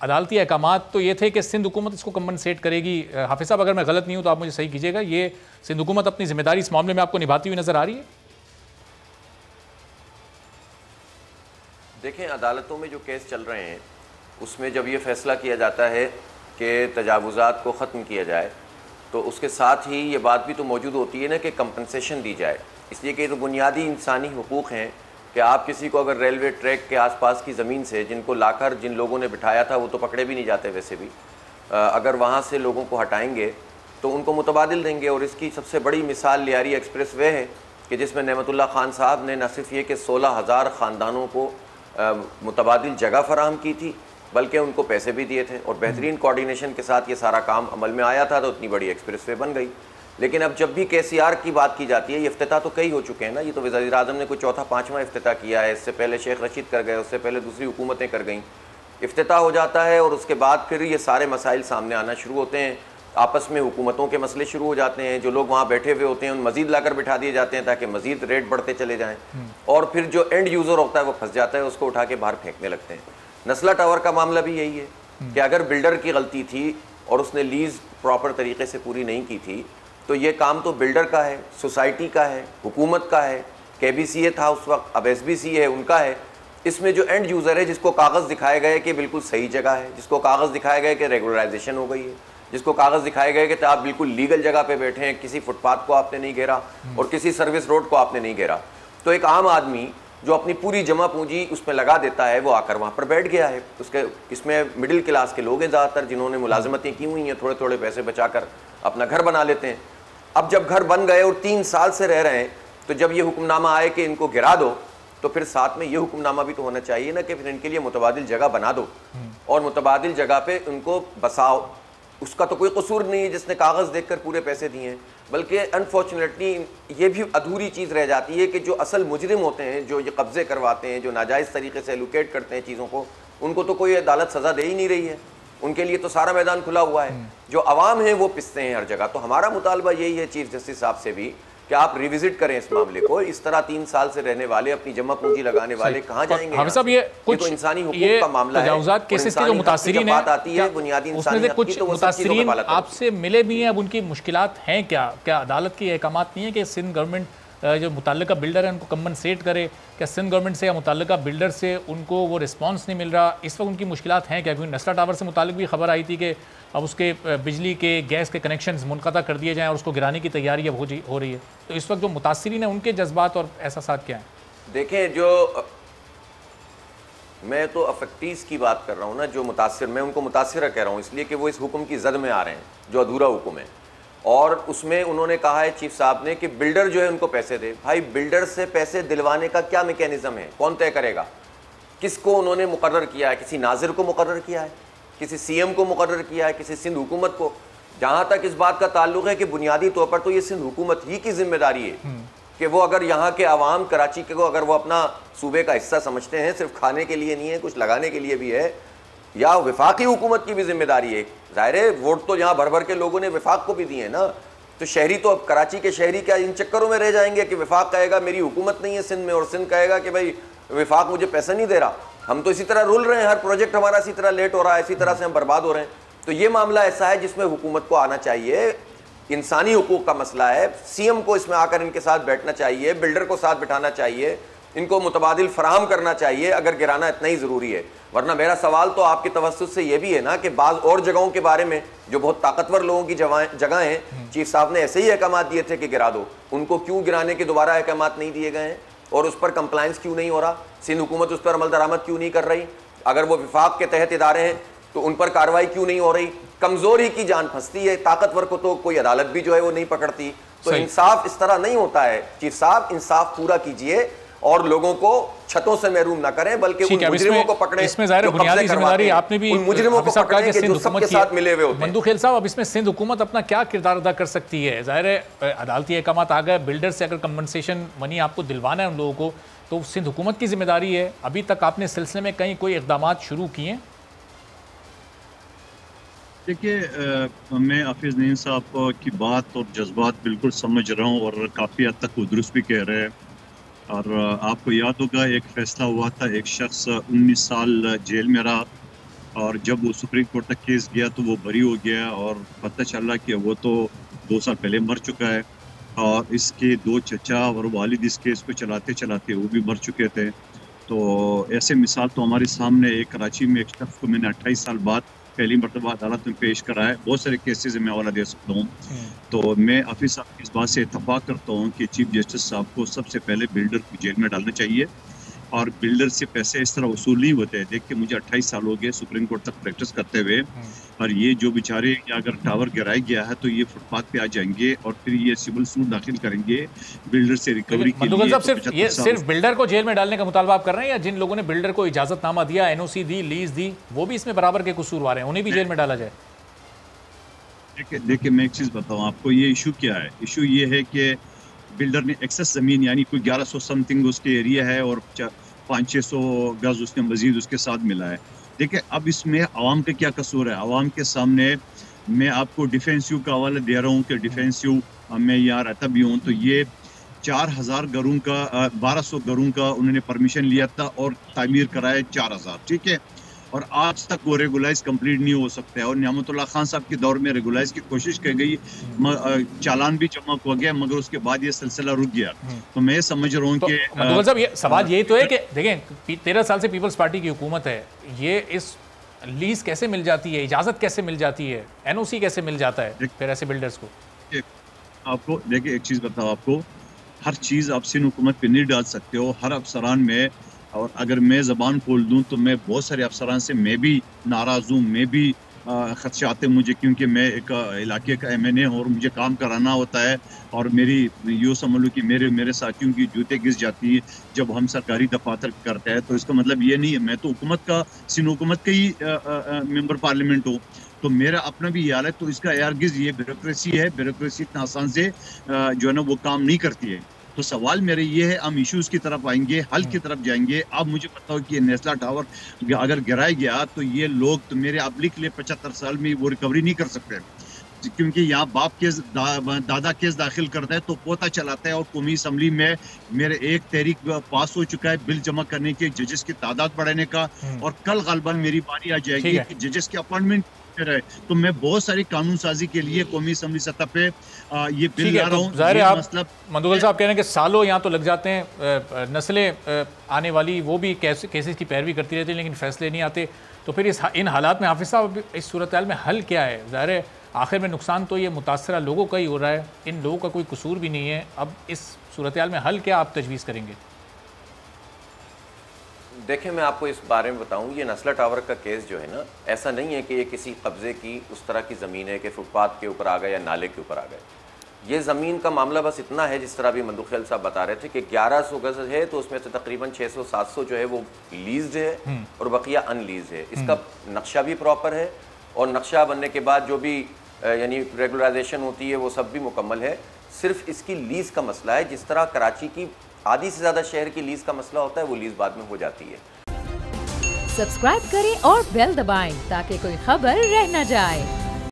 अदालती अहकामात तो ये थे कि सिंध हुकूमत इसको कंपनसेट करेगी। हाफिज साहब, अगर मैं गलत नहीं हूँ तो आप मुझे सही कीजिएगा, ये सिंध हुकूमत अपनी जिम्मेदारी इस मामले में आपको निभाती हुई नजर आ रही है? देखें, अदालतों में जो केस चल रहे हैं उसमें जब ये फैसला किया जाता है कि तजावुज़ात को ख़त्म किया जाए, तो उसके साथ ही ये बात भी तो मौजूद होती है ना कि कंपनसेशन दी जाए। इसलिए कि ये तो बुनियादी इंसानी हुकूक़ हैं कि आप किसी को अगर रेलवे ट्रैक के आसपास की ज़मीन से, जिनको लाकर जिन लोगों ने बिठाया था वो तो पकड़े भी नहीं जाते वैसे भी, अगर वहाँ से लोगों को हटाएंगे तो उनको मुतबादिल देंगे। और इसकी सबसे बड़ी मिसाल लियारी एक्सप्रेस वे है कि जिसमें नेमतुल्लाह खान साहब ने न सिर्फ ये कि 16,000 ख़ानदानों को मुतबादिल जगह फ़राहम की थी, बल्कि उनको पैसे भी दिए थे और बेहतरीन कोऑर्डिनेशन के साथ ये सारा काम अमल में आया था, तो इतनी बड़ी एक्सप्रेस वे बन गई। लेकिन अब जब भी KCR की बात की जाती है, ये इफ्तिताह तो कई हो चुके हैं ना, ये तो वज़ीर आज़म ने कोई चौथा पाँचवां इफ्तिताह किया है, इससे पहले शेख रशीद कर गए, उससे पहले दूसरी हुकूमतें कर गईं। इफ्तिताह हो जाता है और उसके बाद फिर ये सारे मसाइल सामने आना शुरू होते हैं, आपस में हुकूमतों के मसले शुरू हो जाते हैं, जो लोग वहाँ बैठे हुए होते हैं उन मज़ीद लाकर बिठा दिए जाते हैं ताकि मज़ीद रेट बढ़ते चले जाएँ, और फिर जो एंड यूज़र होता है वो फंस जाता है, उसको उठा के बाहर फेंकने लगते हैं। नस्ला टावर का मामला भी यही है कि अगर बिल्डर की गलती थी और उसने लीज़ प्रॉपर तरीके से पूरी नहीं की थी, तो ये काम तो बिल्डर का है, सोसाइटी का है, हुकूमत का है, KBCA था उस वक्त, अब SBC है, उनका है। इसमें जो एंड यूज़र है, जिसको कागज़ दिखाए गए कि बिल्कुल सही जगह है, जिसको कागज़ दिखाए गए कि रेगुलराइजेशन हो गई है, जिसको कागज़ दिखाए गए कि आप बिल्कुल लीगल जगह पे बैठे हैं, किसी फुटपाथ को आपने नहीं घेरा और किसी सर्विस रोड को आपने नहीं घेरा, तो एक आम आदमी जो अपनी पूरी जमा पूंजी उसमें लगा देता है वो आकर वहाँ पर बैठ गया है। उसके इसमें मिडिल क्लास के लोग हैं ज़्यादातर, जिन्होंने मुलाजमतें की हुई हैं, थोड़े थोड़े पैसे बचाकर अपना घर बना लेते हैं। अब जब घर बन गए और 3 साल से रह रहे हैं, तो जब ये हुक्मनामा आए कि इनको गिरा दो, तो फिर साथ में ये हुक्मनामा भी तो होना चाहिए ना कि फिर इनके लिए मुतबादिल जगह बना दो और मुतबादिल जगह पे उनको बसाओ। उसका तो कोई कसूर नहीं है जिसने कागज़ देखकर पूरे पैसे दिए हैं, बल्कि अनफॉर्चुनेटली ये भी अधूरी चीज़ रह जाती है कि जो असल मुजरिम होते हैं, जो ये कब्ज़े करवाते हैं, जो नाजायज़ तरीके से एलोकेट करते हैं चीज़ों को, उनको तो कोई अदालत सज़ा दे ही नहीं रही है। उनके लिए तो सारा मैदान खुला हुआ है, जो अवाम है वो पिसते हैं हर जगह। तो हमारा मुतालबा यही है चीफ जस्टिस साहब से भी कि आप रिविजिट करें इस मामले को। इस तरह 3 साल से रहने वाले, अपनी जमा पूंजी लगाने वाले कहाँ जाएंगे? हाफिज साहब, ये कुछ तो इंसानी हुकूक का मामला है, तजावुज़ात केसेस के जो मुतासिरीन बात आती है बुनियादी इंसानी हक की, तो वो सब चीज़ों पे पाला आपसे मिले भी हैं। अब उनकी मुश्किलात हैं क्या? क्या अदालत की अहकामात नहीं है कि सिंध गवर्नमेंट जो मुतल्लिका बिल्डर है उनको कंपनसेट करे? क्या सिंध गवर्नमेंट से या मुतल्लिका बिल्डर से उनको वो रिस्पांस नहीं मिल रहा? इस वक्त उनकी मुश्किलात हैं क्या? क्योंकि नस्ला टावर से मुतालिक भी खबर आई थी कि अब उसके बिजली के, गैस के कनेक्शंस मुनक़ता कर दिए जाएँ और उसको गिराने की तैयारी अब हो रही है। तो इस वक्त जो मुतासिरीन हैं उनके जज्बात और एहसासात क्या हैं? देखें, जो मैं तो अफेक्टीज़ की बात कर रहा हूँ ना, जो मुतासिर, मैं उनको मुतासिर कह रहा हूँ इसलिए कि वो इस हुक्म की जद में आ रहे हैं जो अधूरा हुक्म है। और उसमें उन्होंने कहा है चीफ साहब ने कि बिल्डर जो है उनको पैसे दे। भाई, बिल्डर से पैसे दिलवाने का क्या मैकेनिज्म है? कौन तय करेगा? किसको उन्होंने मुकर्रर किया है? किसी नाजिर को मुकर्रर किया है? किसी CM को मुकर्रर किया है? किसी सिंध हुकूमत को? जहाँ तक इस बात का ताल्लुक है कि बुनियादी तौर पर तो ये सिंध हुकूमत ही की जिम्मेदारी है कि वो अगर यहाँ के आवाम, कराची के को अगर वो अपना सूबे का हिस्सा समझते हैं, सिर्फ खाने के लिए नहीं है, कुछ लगाने के लिए भी है, या वफाकी हुकूमत की भी जिम्मेदारी है। ज़ाहिर है वोट तो यहाँ भर भर के लोगों ने वफाक को भी दिए हैं ना, तो शहरी तो अब कराची के शहरी क्या इन चक्करों में रह जाएंगे कि वफाक कहेगा मेरी हुकूमत नहीं है सिंध में, और सिंध कहेगा कि भाई वफाक मुझे पैसा नहीं दे रहा। हम तो इसी तरह रुल रहे हैं, हर प्रोजेक्ट हमारा इसी तरह लेट हो रहा है, इसी तरह से हम बर्बाद हो रहे हैं। तो ये मामला ऐसा है जिसमें हुकूमत को आना चाहिए, इंसानी हुकूक का मसला है, CM को इसमें आकर इनके साथ बैठना चाहिए, बिल्डर को साथ बिठाना चाहिए, इनको मुतबादिल फराहम करना चाहिए अगर गिराना इतना ही ज़रूरी है। वरना मेरा सवाल तो आपके तवज्जुह से ये भी है ना कि बाज़ और जगहों के बारे में जो बहुत ताकतवर लोगों की जगह हैं, चीफ साहब ने ऐसे ही अहकाम दिए थे कि गिरा दो, उनको क्यों गिराने के दोबारा अहकाम नहीं दिए गए हैं और उस पर कंप्लाइंस क्यों नहीं हो रहा? सिंध हुकूमत उस पर अमल दरामद क्यों नहीं कर रही? अगर वो विफाक के तहत इदारे हैं तो उन पर कार्रवाई क्यों नहीं हो रही? कमज़ोरी की जान फंसती है, ताकतवर को तो कोई अदालत भी जो है वो नहीं पकड़ती। तो इंसाफ इस तरह नहीं होता है। चीफ साहब, इंसाफ पूरा कीजिए और लोगों को छतों से महरूम ना करें, बल्कि उन मुजरिमों को पकड़ें। इसमें ज़ाहिर बुनियादी जिम्मेदारी आपने भी उन मुजरिमों को पकड़ें जो सबके साथ मिले हुए होते हैं। मंदू खेल साहब, अब इसमें सिंध हुकूमत अपना क्या किरदार अदा कर सकती है? ज़ाहिर है अदालती अहकाम आ गए, बिल्डर से अगर कंपनसेशन मनी आपको दिलवाना है उन लोगों को, तो सिंध हुकूमत की जिम्मेदारी है। अभी तक आपने इस सिलसिले में कहीं कोई इक़दाम शुरू किए हैं? देखिए, मैं हाफिज़ नईम साहब की बात और जज्बात बिल्कुल समझ रहा हूँ और काफ़ी हद तक वो दुरुस्त भी कह रहे हैं। और आपको याद होगा एक फ़ैसला हुआ था, एक शख्स 19 साल जेल में रहा और जब वो सुप्रीम कोर्ट तक केस गया तो वो बरी हो गया और पता चला कि वो तो 2 साल पहले मर चुका है और इसके 2 चचा और वालिद इस केस को चलाते चलाते वो भी मर चुके थे। तो ऐसे मिसाल तो हमारे सामने एक कराची में एक शख्स को मैंने 28 साल बाद पहली मरतबा अदालत में पेश करा है। बहुत सारे केसेस में हवाला दे सकता हूँ। तो मैं हफीज साहब की इस बात से इत्तफाक करता हूँ कि चीफ जस्टिस साहब को सबसे पहले बिल्डर को जेल में डालना चाहिए और बिल्डर से पैसे इस तरह वसूल नहीं होते हैं। देख के मुझे 28 साल हो गए सुप्रीम कोर्ट तक प्रैक्टिस करते हुए, और ये जो बेचारे अगर टावर गिराया गया है तो ये फुटपाथ पे आ जाएंगे और फिर ये सिविल सूट दाखिल करेंगे बिल्डर से रिकवरी के लिए। तो सिर्फ बिल्डर को जेल में डालने का मुतालबा आप कर रहे हैं, या जिन लोगों ने बिल्डर को इजाजतनामा दिया, एनओसी दी, लीज दी, वो भी इसमें बराबर के कसूरवार हैं, उन्हें भी जेल में डाला जाए? देखिए मैं एक चीज बताऊँ आपको, ये इशू क्या है। इशू ये है कि बिल्डर ने एक्सेस जमीन यानी कोई 1100 समथिंग उसके एरिया है और 500-600 गज उसने मजीद उसके साथ मिला है। देखिए अब इसमें आवाम का क्या कसूर है। आवाम के सामने मैं आपको डिफेंसिव का हवाला दे रहा हूँ कि डिफेंसिव मैं यहाँ रहता भी हूँ, तो ये 4000 घरों का 1200 घरों का उन्होंने परमिशन लिया था और तामीर कराया 4000, ठीक है, और आज तक वो रेगुलाइज कंप्लीट नहीं हो सकता है। और नियामतुल्लाह खान साहब के दौर में रेगुलाइज की कोशिश की गई, चालान भी जमा हो गया, मगर उसके बाद ये सिलसिला रुक गया। तो मैं समझ रहा हूँ कि मधुवल साहब, ये सवाल यही तो है कि देखें 13 साल से पीपल्स पार्टी की हुकूमत है, ये इस लीज कैसे मिल जाती है, इजाजत कैसे मिल जाती है, एनओसी कैसे मिल जाता है फिर ऐसे बिल्डर्स को? आपको देखिए एक चीज बताओ, आपको हर चीज आप सिंध हुकूमत पे नहीं डाल सकते हो, हर अफसरान में। और अगर मैं ज़बान खोल दूं तो मैं बहुत सारे अफसरान से मैं भी नाराज़ हूँ, मैं भी खदशाते मुझे, क्योंकि मैं एक इलाके का MNA हूँ और मुझे काम कराना होता है। और मेरी यूँ समझ लो कि मेरे साथियों की जूते घिस जाती है जब हम सरकारी दफातर करते हैं। तो इसका मतलब ये नहीं है, मैं तो हुकूमत का सिंध हुकूमत का ही मेंबर पार्लियामेंट हूँ, तो मेरा अपना भी हाल है। तो इसका हरगिज़ ये ब्यूरोक्रेसी है, ब्यूरोक्रेसी इतना आसान से जो है ना वो काम नहीं करती है। तो सवाल मेरे ये है, हम इश्यूज की तरफ आएंगे, हल की तरफ जाएंगे। अब मुझे बताओ कि ये नेस्ला टावर अगर गिराया गया तो ये लोग तो मेरे अब्लिक लिए 75 साल में वो रिकवरी नहीं कर सकते, क्योंकि यहाँ बाप केस दादा केस दाखिल करता है तो पोता चलाता है। और कौमी असम्बली में मेरे एक तहरीक पास हो चुका है बिल जमा करने के जजेस की तादाद बढ़ाने का, और कल गलबन मेरी बारी आ जाएगी कि जजेस की अपॉइंटमेंट है। तो मैं बहुत सारी कानून साजी के लिए कौमी असम्बली सतह पे ये बिल ला रहा हूँ। जाहिर है आप मधुवल साहब कह रहे हैं कि सालों यहाँ तो लग जाते हैं, नस्लें आने वाली वो भी केसेस की पैरवी करती रहती है, लेकिन फैसले नहीं आते। तो फिर इन हालात में हाफिज साहब इस सूरत हाल में हल क्या है? ज़ाहिर है आखिर में नुकसान तो ये मुतासरा लोगों का ही हो रहा है, इन लोगों का कोई कसूर भी नहीं है। अब इस सूरत हाल में हल क्या आप तजवीज़ करेंगे? देखें, मैं आपको इस बारे में बताऊं, ये नस्ला टावर का केस जो है ना, ऐसा नहीं है कि ये किसी कब्ज़े की उस तरह की ज़मीन है कि फुटपाथ के ऊपर आ गए या नाले के ऊपर आ गए। ये ज़मीन का मामला बस इतना है, जिस तरह भी मंदुखेल साहब बता रहे थे कि 1100 गज है, तो उसमें से तकरीबन 600-700 जो है वो लीज्ड है और बकिया अनलीज है। इसका नक्शा भी प्रॉपर है और नक्शा बनने के बाद जो भी यानी रेगुलराइजेशन होती है वो सब भी मुकम्मल है। सिर्फ इसकी लीज का मसला है, जिस तरह कराची की आधी से ज़्यादा शहर की लीज का मसला होता है, वो लीज बाद में हो जाती है। सब्सक्राइब करें और बेल दबाएं ताकि कोई खबर रह न जाए।